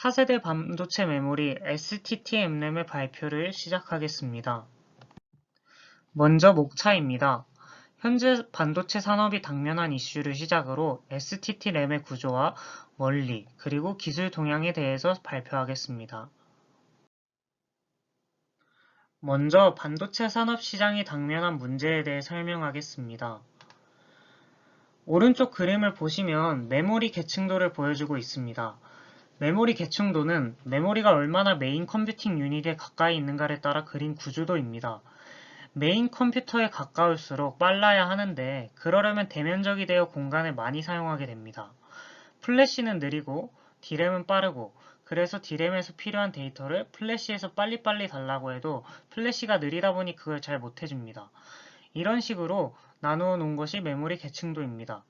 차세대 반도체 메모리 STT-MRAM의 발표를 시작하겠습니다. 먼저 목차입니다. 현재 반도체 산업이 당면한 이슈를 시작으로 STT-램의 구조와 원리, 그리고 기술 동향에 대해서 발표하겠습니다. 먼저 반도체 산업 시장이 당면한 문제에 대해 설명하겠습니다. 오른쪽 그림을 보시면 메모리 계층도를 보여주고 있습니다. 메모리 계층도는 메모리가 얼마나 메인 컴퓨팅 유닛에 가까이 있는가에 따라 그린 구조도입니다. 메인 컴퓨터에 가까울수록 빨라야 하는데 그러려면 대면적이 되어 공간을 많이 사용하게 됩니다. 플래시는 느리고 D램은 빠르고 그래서 D램에서 필요한 데이터를 플래시에서 빨리빨리 달라고 해도 플래시가 느리다 보니 그걸 잘 못해줍니다. 이런 식으로 나누어 놓은 것이 메모리 계층도입니다.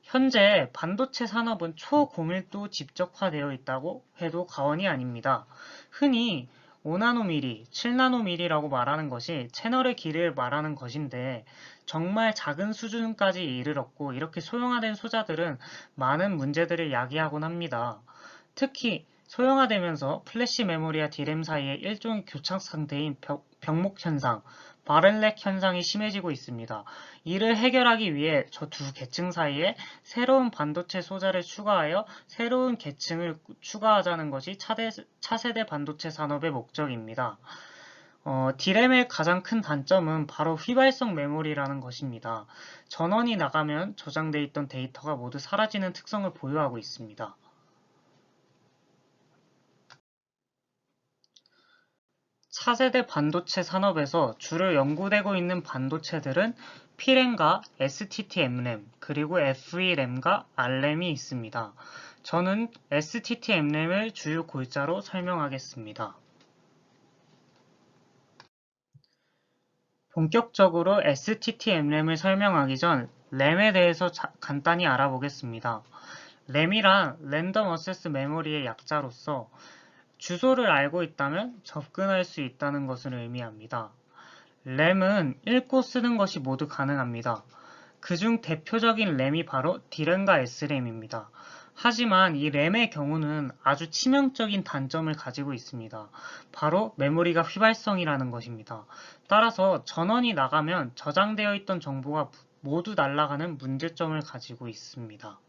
현재 반도체 산업은 초고밀도 집적화되어 있다고 해도 과언이 아닙니다. 흔히 5나노미리, 7나노미리라고 말하는 것이 채널의 길이를 말하는 것인데 정말 작은 수준까지 이르렀고 이렇게 소형화된 소자들은 많은 문제들을 야기하곤 합니다. 특히 소형화되면서 플래시 메모리와 D램 사이에 일종의 교착 상태인 병목 현상, 바른렉 현상이 심해지고 있습니다. 이를 해결하기 위해 저 두 계층 사이에 새로운 반도체 소자를 추가하여 새로운 계층을 추가하자는 것이 차세대 반도체 산업의 목적입니다. D램의 가장 큰 단점은 바로 휘발성 메모리라는 것입니다. 전원이 나가면 저장되어 있던 데이터가 모두 사라지는 특성을 보유하고 있습니다. 차세대 반도체 산업에서 주로 연구되고 있는 반도체들은 P램과 STT-MRAM, 그리고 FERAM과 R램이 있습니다. 저는 STT-MRAM을 주요 골자로 설명하겠습니다. 본격적으로 STT-MRAM을 설명하기 전 램에 대해서 간단히 알아보겠습니다. 램이란 랜덤 어세스 메모리의 약자로서 주소를 알고 있다면 접근할 수 있다는 것을 의미합니다. 램은 읽고 쓰는 것이 모두 가능합니다. 그중 대표적인 램이 바로 D램과 S램입니다. 하지만 이 램의 경우는 아주 치명적인 단점을 가지고 있습니다. 바로 메모리가 휘발성이라는 것입니다. 따라서 전원이 나가면 저장되어 있던 정보가 모두 날아가는 문제점을 가지고 있습니다.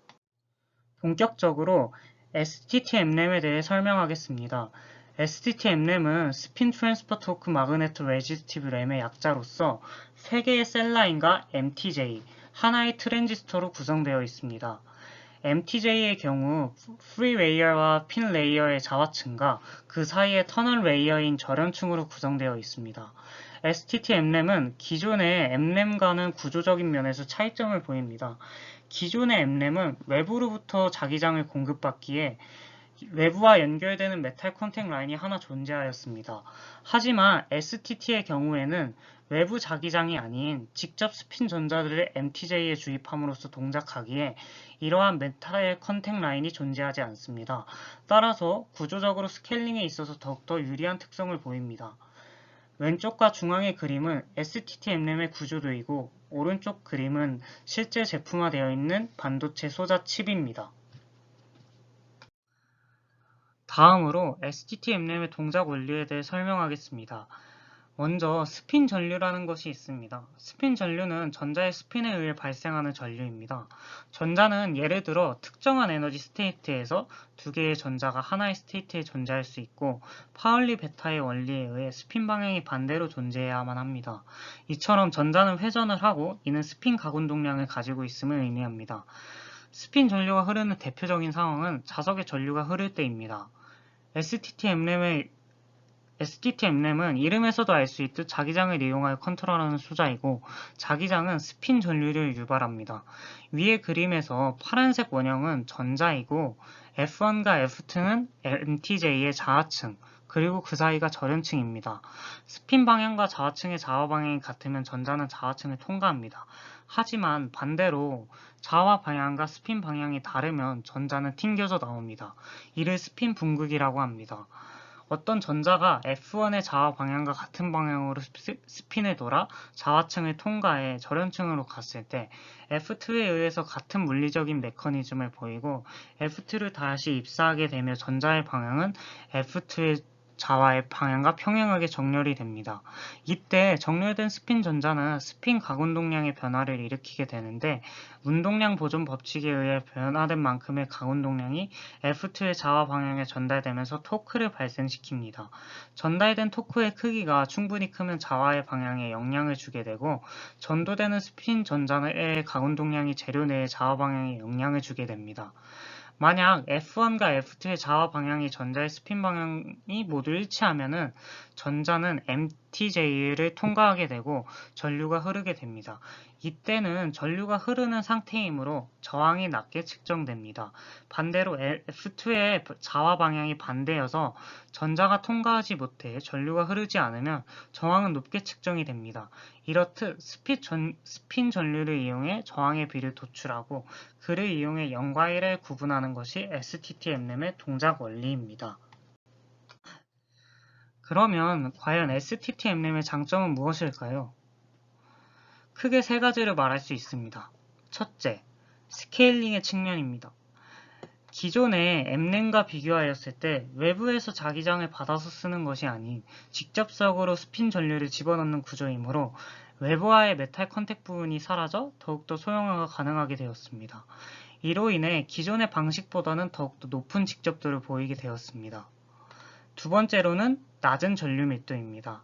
본격적으로 STT-MRAM에 대해 설명하겠습니다. STT-MRAM은 스핀 트랜스퍼 토크 마그네토 레지스티브 램의 약자로서 3개의 셀라인과 MTJ, 하나의 트랜지스터로 구성되어 있습니다. MTJ의 경우 프리 레이어와 핀 레이어의 자화층과 그 사이의 터널 레이어인 절연층으로 구성되어 있습니다. STT-MRAM은 기존의 M램과는 구조적인 면에서 차이점을 보입니다. 기존의 M램은 외부로부터 자기장을 공급받기에 외부와 연결되는 메탈 컨택 라인이 하나 존재하였습니다. 하지만 STT의 경우에는 외부 자기장이 아닌 직접 스핀 전자들을 MTJ에 주입함으로써 동작하기에 이러한 메탈 컨택 라인이 존재하지 않습니다. 따라서 구조적으로 스케일링에 있어서 더욱더 유리한 특성을 보입니다. 왼쪽과 중앙의 그림은 STT-MRAM의 구조도이고 오른쪽 그림은 실제 제품화되어 있는 반도체 소자 칩입니다. 다음으로 STT-MRAM의 동작 원리에 대해 설명하겠습니다. 먼저 스핀 전류라는 것이 있습니다. 스핀 전류는 전자의 스핀에 의해 발생하는 전류입니다. 전자는 예를 들어 특정한 에너지 스테이트에서 두 개의 전자가 하나의 스테이트에 존재할 수 있고 파울리 베타의 원리에 의해 스핀 방향이 반대로 존재해야만 합니다. 이처럼 전자는 회전을 하고 이는 스핀 가운동량을 가지고 있음을 의미합니다. 스핀 전류가 흐르는 대표적인 상황은 자석의 전류가 흐를 때입니다. STT-MRAM은 이름에서도 알 수 있듯 자기장을 이용하여 컨트롤하는 소자이고 자기장은 스핀 전류를 유발합니다. 위의 그림에서 파란색 원형은 전자이고 F1과 F2는 MTJ의 자하층 그리고 그 사이가 절연층입니다. 스핀 방향과 자하층의 좌와 방향이 같으면 전자는 자하층을 통과합니다. 하지만 반대로 좌와 방향과 스핀 방향이 다르면 전자는 튕겨져 나옵니다. 이를 스핀 분극이라고 합니다. 어떤 전자가 F1의 자와 방향과 같은 방향으로 스핀을 돌아 자화층을 통과해 절연층으로 갔을 때 F2에 의해서 같은 물리적인 메커니즘을 보이고 F2를 다시 입사하게 되며 전자의 방향은 F2의 자와의 방향과 평행하게 정렬이 됩니다. 이때 정렬된 스핀 전자는 스핀 가운동량의 변화를 일으키게 되는데 운동량 보존 법칙에 의해 변화된 만큼의 가운동량이 F2의 자와 방향에 전달되면서 토크를 발생시킵니다. 전달된 토크의 크기가 충분히 크면 자와의 방향에 영향을 주게 되고 전도되는 스핀 전자의 가운동량이 재료 내의 자와 방향에 영향을 주게 됩니다. 만약 F1과 F2의 자와 방향이 전자의 스핀 방향이 모두 일치하면은 전자는 MTJ를 통과하게 되고 전류가 흐르게 됩니다. 이때는 전류가 흐르는 상태이므로 저항이 낮게 측정됩니다. 반대로 F2의 자와 방향이 반대여서 전자가 통과하지 못해 전류가 흐르지 않으면 저항은 높게 측정이 됩니다. 이렇듯 스핀 전류를 이용해 저항의 비를 도출하고 그를 이용해 0과 1을 구분하는 것이 STT-MRAM의 동작 원리입니다. 그러면 과연 STT-MRAM의 장점은 무엇일까요? 크게 세 가지를 말할 수 있습니다. 첫째, 스케일링의 측면입니다. 기존의 M램과 비교하였을 때 외부에서 자기장을 받아서 쓰는 것이 아닌 직접적으로 스핀 전류를 집어넣는 구조이므로 외부와의 메탈 컨택 부분이 사라져 더욱더 소형화가 가능하게 되었습니다. 이로 인해 기존의 방식보다는 더욱더 높은 직접도를 보이게 되었습니다. 두 번째로는 낮은 전류 밀도입니다.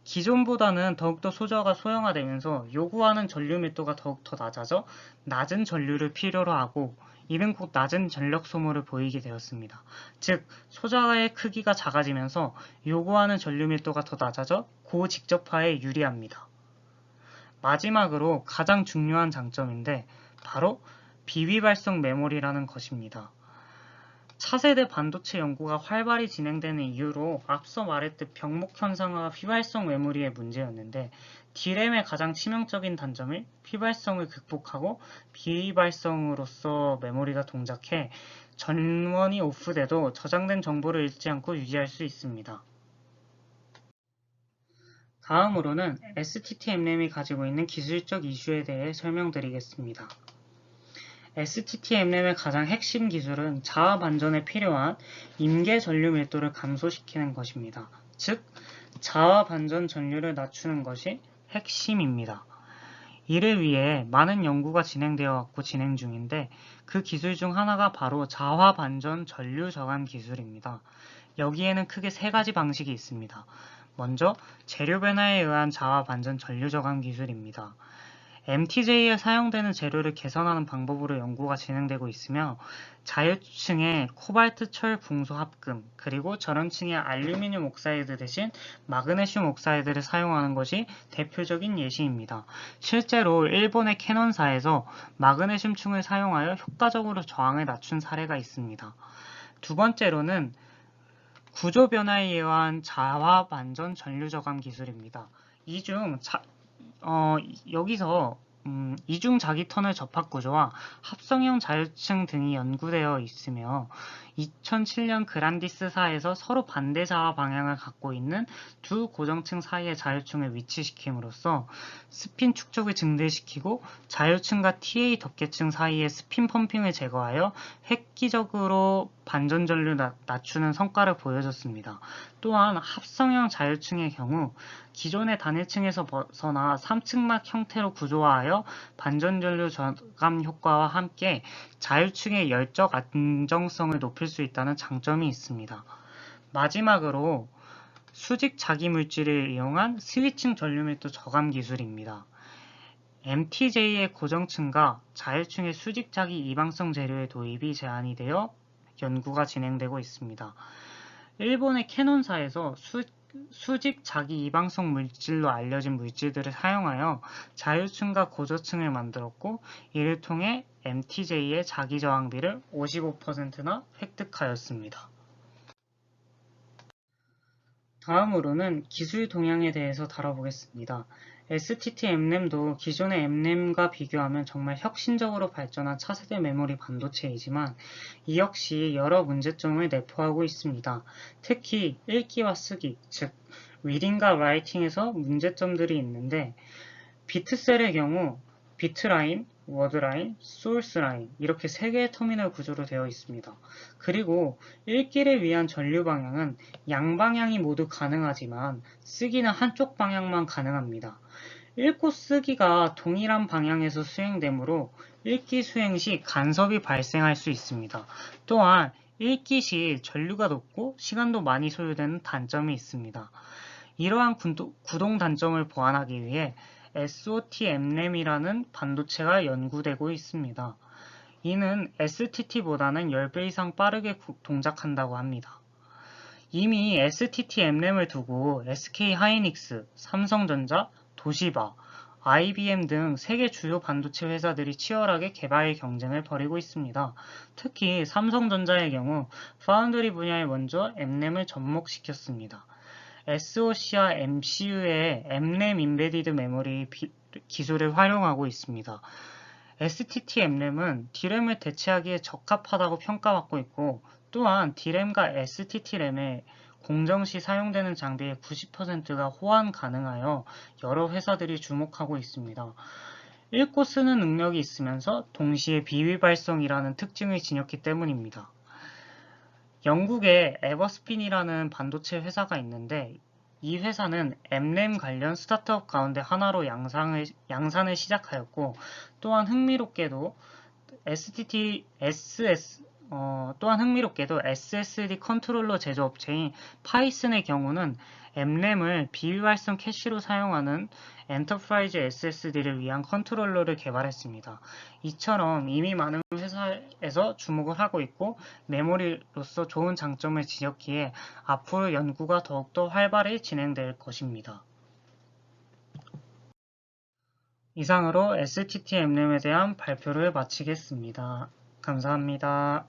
기존보다는 더욱더 소저가 소형화되면서 요구하는 전류 밀도가 더욱더 낮아져 낮은 전류를 필요로 하고 이는 곧 낮은 전력 소모를 보이게 되었습니다. 즉, 소자의 크기가 작아지면서 요구하는 전류 밀도가 더 낮아져 고직접화에 유리합니다. 마지막으로 가장 중요한 장점인데 바로 비위발성 메모리라는 것입니다. 차세대 반도체 연구가 활발히 진행되는 이유로 앞서 말했듯 병목 현상과 휘발성 메모리의 문제였는데 D램의 가장 치명적인 단점이 휘발성을 극복하고 비휘발성으로서 메모리가 동작해 전원이 오프돼도 저장된 정보를 잃지 않고 유지할 수 있습니다. 다음으로는 STT-MRAM이 가지고 있는 기술적 이슈에 대해 설명드리겠습니다. STT-MRAM의 가장 핵심 기술은 자화 반전에 필요한 임계 전류 밀도를 감소시키는 것입니다. 즉, 자화 반전 전류를 낮추는 것이 핵심입니다. 이를 위해 많은 연구가 진행되어 왔고 진행 중인데 그 기술 중 하나가 바로 자화 반전 전류 저감 기술입니다. 여기에는 크게 세 가지 방식이 있습니다. 먼저 재료 변화에 의한 자화 반전 전류 저감 기술입니다. MTJ에 사용되는 재료를 개선하는 방법으로 연구가 진행되고 있으며 자유층의 코발트 철 붕소 합금 그리고 절연층의 알루미늄 옥사이드 대신 마그네슘 옥사이드를 사용하는 것이 대표적인 예시입니다. 실제로 일본의 캐논사에서 마그네슘층을 사용하여 효과적으로 저항을 낮춘 사례가 있습니다. 두 번째로는 구조 변화에 의한 자화 반전 전류 저감 기술입니다. 여기서 이중 자기 터널 접합 구조와 합성형 자유층 등이 연구되어 있으며 2007년 그란디스사에서 서로 반대 자화 방향을 갖고 있는 두 고정층 사이의 자유층을 위치시킴으로써 스핀 축적을 증대시키고 자유층과 TA 덮개층 사이의 스핀 펌핑을 제거하여 획기적으로 반전 전류 낮추는 성과를 보여줬습니다. 또한 합성형 자유층의 경우 기존의 단일층에서 벗어나 3층막 형태로 구조화하여 반전 전류 저감 효과와 함께 자유층의 열적 안정성을 높일 수 있다는 장점이 있습니다. 마지막으로 수직 자기 물질을 이용한 스위층 전류 밀도 저감 기술입니다. MTJ의 고정층과 자유층의 수직 자기 이방성 재료의 도입이 제한이 되어 연구가 진행되고 있습니다. 일본의 캐논사에서 수직 자기 이방성 물질로 알려진 물질들을 사용하여 자유층과 고저층을 만들었고 이를 통해 MTJ의 자기 저항비를 55%나 획득하였습니다. 다음으로는 기술 동향에 대해서 다뤄보겠습니다. STT-MRAM도 기존의 MRAM과 비교하면 정말 혁신적으로 발전한 차세대 메모리 반도체이지만 이 역시 여러 문제점을 내포하고 있습니다. 특히 읽기와 쓰기, 즉 리딩과 라이팅에서 문제점들이 있는데 비트셀의 경우 비트라인, 워드라인, 소스라인 이렇게 세 개의 터미널 구조로 되어 있습니다. 그리고 읽기를 위한 전류 방향은 양방향이 모두 가능하지만 쓰기는 한쪽 방향만 가능합니다. 읽고 쓰기가 동일한 방향에서 수행되므로 읽기 수행 시 간섭이 발생할 수 있습니다. 또한 읽기 시 전류가 높고 시간도 많이 소요되는 단점이 있습니다. 이러한 구동 단점을 보완하기 위해 SOT-MRAM이라는 반도체가 연구되고 있습니다. 이는 STT보다는 10배 이상 빠르게 동작한다고 합니다. 이미 STT-MRAM을 두고 SK하이닉스, 삼성전자, 도시바, IBM 등 세계 주요 반도체 회사들이 치열하게 개발 경쟁을 벌이고 있습니다. 특히 삼성전자의 경우 파운드리 분야에 먼저 MRAM을 접목시켰습니다. SoC와 MCU의 MRAM 인베디드 메모리 기술을 활용하고 있습니다. STT-MRAM은 D램을 대체하기에 적합하다고 평가받고 있고 또한 D램과 STT-램의 공정 시 사용되는 장비의 90%가 호환 가능하여 여러 회사들이 주목하고 있습니다. 읽고 쓰는 능력이 있으면서 동시에 비위발성이라는 특징을 지녔기 때문입니다. 영국의 에버스핀이라는 반도체 회사가 있는데 이 회사는 MRAM 관련 스타트업 가운데 하나로 양산을 시작하였고 또한 흥미롭게도 SSD 컨트롤러 제조업체인 파이슨의 경우는 MRAM을 비위발성 캐시로 사용하는 엔터프라이즈 SSD를 위한 컨트롤러를 개발했습니다. 이처럼 이미 많은 회사에서 주목을 하고 있고 메모리로서 좋은 장점을 지녔기에 앞으로 연구가 더욱더 활발히 진행될 것입니다. 이상으로 STT-MRAM에 대한 발표를 마치겠습니다. 감사합니다.